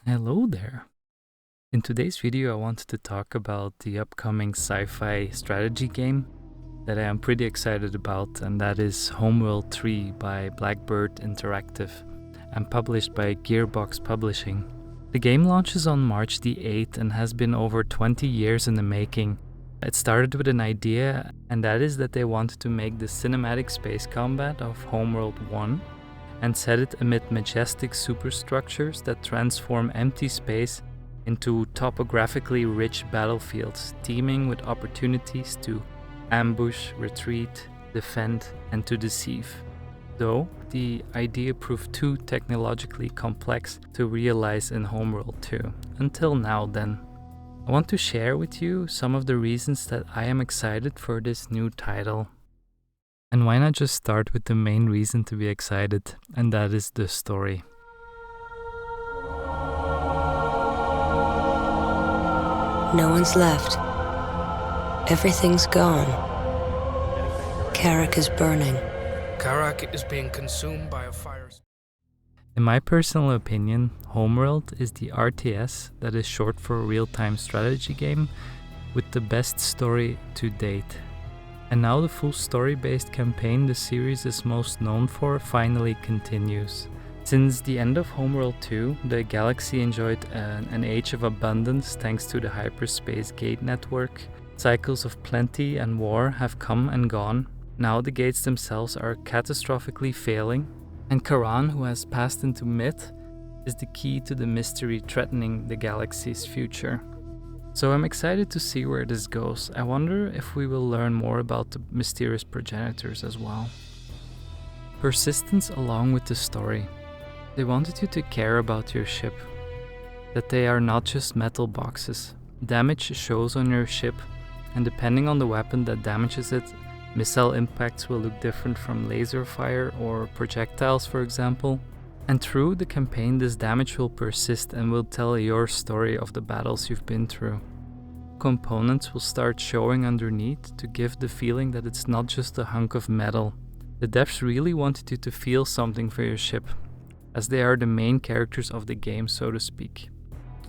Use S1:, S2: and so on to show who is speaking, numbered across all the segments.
S1: Hello there. In today's video, I wanted to talk about the upcoming sci-fi strategy game that I am pretty excited about, and that is Homeworld 3 by Blackbird Interactive and published by Gearbox Publishing. The game launches on March the 8th and has been over 20 years in the making. It started with an idea, and that is that they wanted to make the cinematic space combat of Homeworld 1 and set it amid majestic superstructures that transform empty space into topographically rich battlefields, teeming with opportunities to ambush, retreat, defend, and to deceive. Though the idea proved too technologically complex to realize in Homeworld 2, until now then. I want to share with you some of the reasons that I am excited for this new title. And why not just start with the main reason to be excited, and that is the story.
S2: No one's left. Everything's gone. Kharak is burning.
S3: Kharak is being consumed by a fire.
S1: In my personal opinion, Homeworld is the RTS, that is short for real-time strategy game, with the best story to date. And now the full story-based campaign the series is most known for finally continues. Since the end of Homeworld 2, the galaxy enjoyed an age of abundance thanks to the hyperspace gate network. Cycles of plenty and war have come and gone. Now the gates themselves are catastrophically failing, and Kharak, who has passed into myth, is the key to the mystery threatening the galaxy's future. So I'm excited to see where this goes. I wonder if we will learn more about the mysterious progenitors as well. Persistence along with the story. They wanted you to care about your ship, that they are not just metal boxes. Damage shows on your ship, and depending on the weapon that damages it, missile impacts will look different from laser fire or projectiles, for example. And through the campaign, this damage will persist and will tell your story of the battles you've been through. Components will start showing underneath to give the feeling that it's not just a hunk of metal. The devs really wanted you to feel something for your ship, as they are the main characters of the game, so to speak.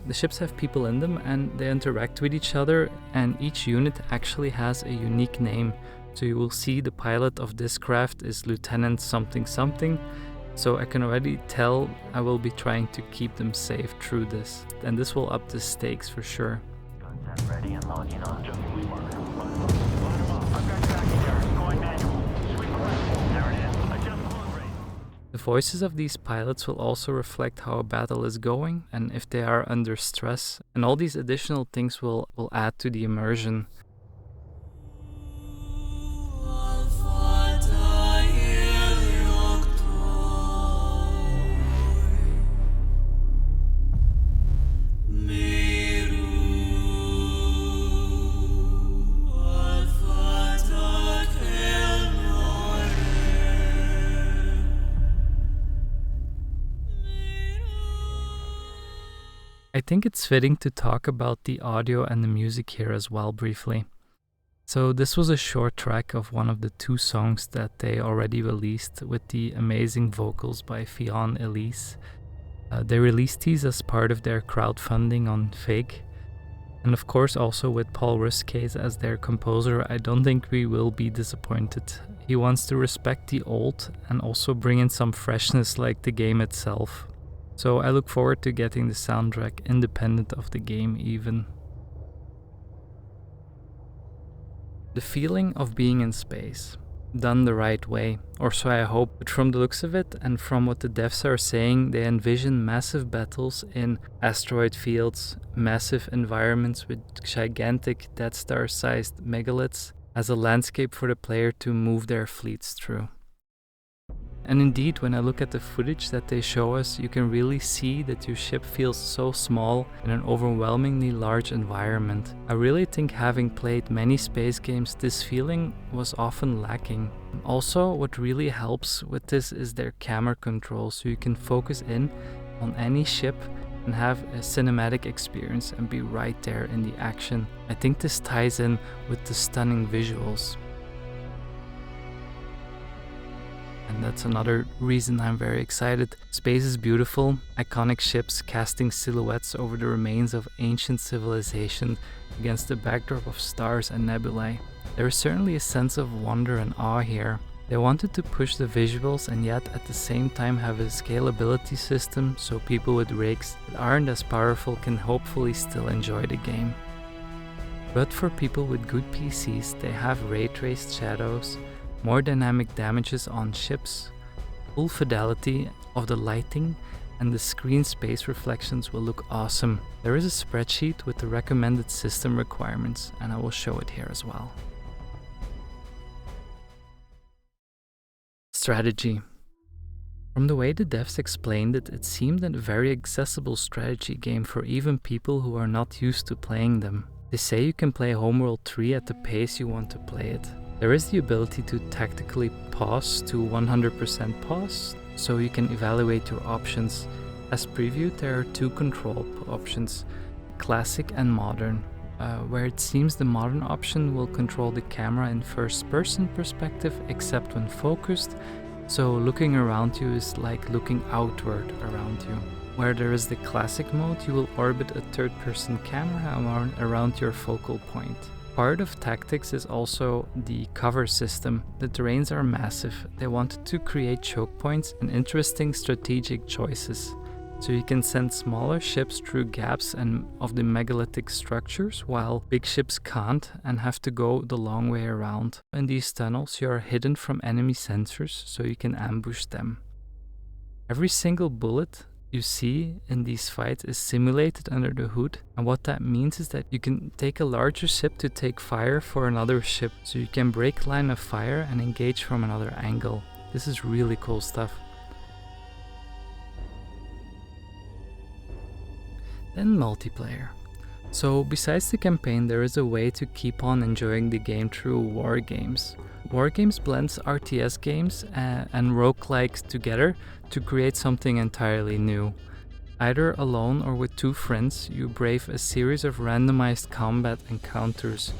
S1: The ships have people in them and they interact with each other, and each unit actually has a unique name. So you will see the pilot of this craft is Lieutenant something something. So I can already tell I will be trying to keep them safe through this, and this will up the stakes for sure.
S4: Ready and logging on. I've got tracking here. Going manual. Sweep left. There it is. Adjust close rate.
S1: The voices of these pilots will also reflect how a battle is going and if they are under stress, and all these additional things will add to the immersion. I think it's fitting to talk about the audio and the music here as well briefly. So this was a short track of one of the 2 songs that they already released with the amazing vocals by Fionn Elise. They released these as part of their crowdfunding on Fake. And of course also with Paul Ruscase as their composer, I don't think we will be disappointed. He wants to respect the old and also bring in some freshness like the game itself. So I look forward to getting the soundtrack independent of the game even. The feeling of being in space, done the right way, or so I hope, but from the looks of it and from what the devs are saying, they envision massive battles in asteroid fields, massive environments with gigantic Death Star-sized megaliths as a landscape for the player to move their fleets through. And indeed, when I look at the footage that they show us, you can really see that your ship feels so small in an overwhelmingly large environment. I really think having played many space games, this feeling was often lacking. Also, what really helps with this is their camera control, so you can focus in on any ship and have a cinematic experience and be right there in the action. I think this ties in with the stunning visuals. and that's another reason I'm very excited. Space is beautiful, iconic ships casting silhouettes over the remains of ancient civilization against the backdrop of stars and nebulae. There is certainly a sense of wonder and awe here. They wanted to push the visuals and yet at the same time have a scalability system so people with rigs that aren't as powerful can hopefully still enjoy the game. But for people with good PCs, they have ray-traced shadows, more dynamic damages on ships, full fidelity of the lighting, and the screen space reflections will look awesome. There is a spreadsheet with the recommended system requirements, and I will show it here as well. Strategy. From the way the devs explained it, it seemed a very accessible strategy game for even people who are not used to playing them. They say you can play Homeworld 3 at the pace you want to play it. There is the ability to tactically pause to 100% pause, so you can evaluate your options. As previewed, there are two control options, classic and modern, where it seems the modern option will control the camera in first-person perspective except when focused, so looking around you is like looking outward around you. Where there is the classic mode, you will orbit a third-person camera around your focal point. Part of tactics is also the cover system. The terrains are massive. They wanted to create choke points and interesting strategic choices. So you can send smaller ships through gaps of the megalithic structures, while big ships can't and have to go the long way around. In these tunnels you are hidden from enemy sensors, so you can ambush them. Every single bullet you see in these fights is simulated under the hood, and what that means is that you can take a larger ship to take fire for another ship, so you can break line of fire and engage from another angle. This is really cool stuff. Then multiplayer. So besides the campaign, there is a way to keep on enjoying the game through war games. War games blends RTS games and roguelikes together to create something entirely new. Either alone or with two friends, you brave a series of randomized combat encounters.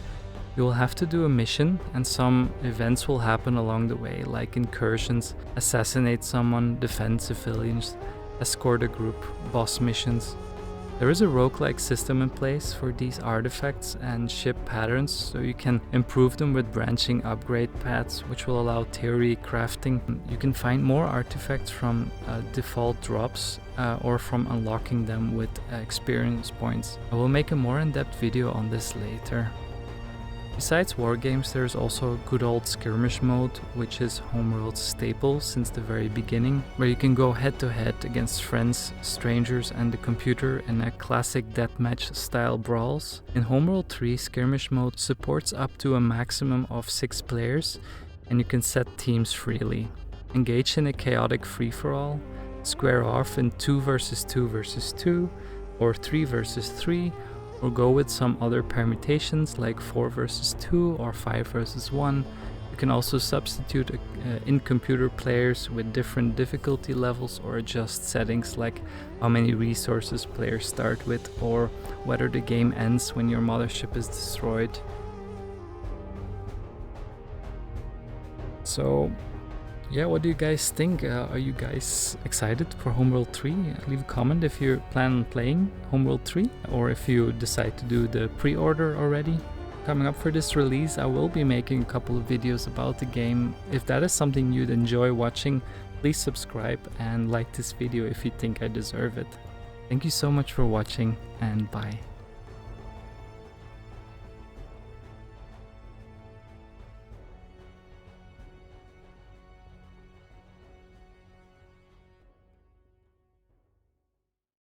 S1: You will have to do a mission, and some events will happen along the way, like incursions, assassinate someone, defend civilians, escort a group, boss missions. There is a roguelike system in place for these artifacts and ship patterns, so you can improve them with branching upgrade paths, which will allow theory crafting. You can find more artifacts from default drops or from unlocking them with experience points. I will make a more in-depth video on this later. Besides wargames, there's also a good old skirmish mode, which is Homeworld's staple since the very beginning, where you can go head to head against friends, strangers and the computer in a classic deathmatch style brawls. In Homeworld 3, skirmish mode supports up to a maximum of 6 players, and you can set teams freely. Engage in a chaotic free-for-all, square off in 2 versus 2 versus 2, or 3 versus 3, or go with some other permutations like 4 versus 2 or 5 versus 1. You can also substitute in computer players with different difficulty levels or adjust settings like how many resources players start with or whether the game ends when your mothership is destroyed. So yeah, what do you guys think? Are you guys excited for Homeworld 3? Leave a comment if you plan on playing Homeworld 3 or if you decide to do the pre-order already. Coming up for this release, I will be making a couple of videos about the game. If that is something you'd enjoy watching, please subscribe and like this video if you think I deserve it. Thank you so much for watching, and bye.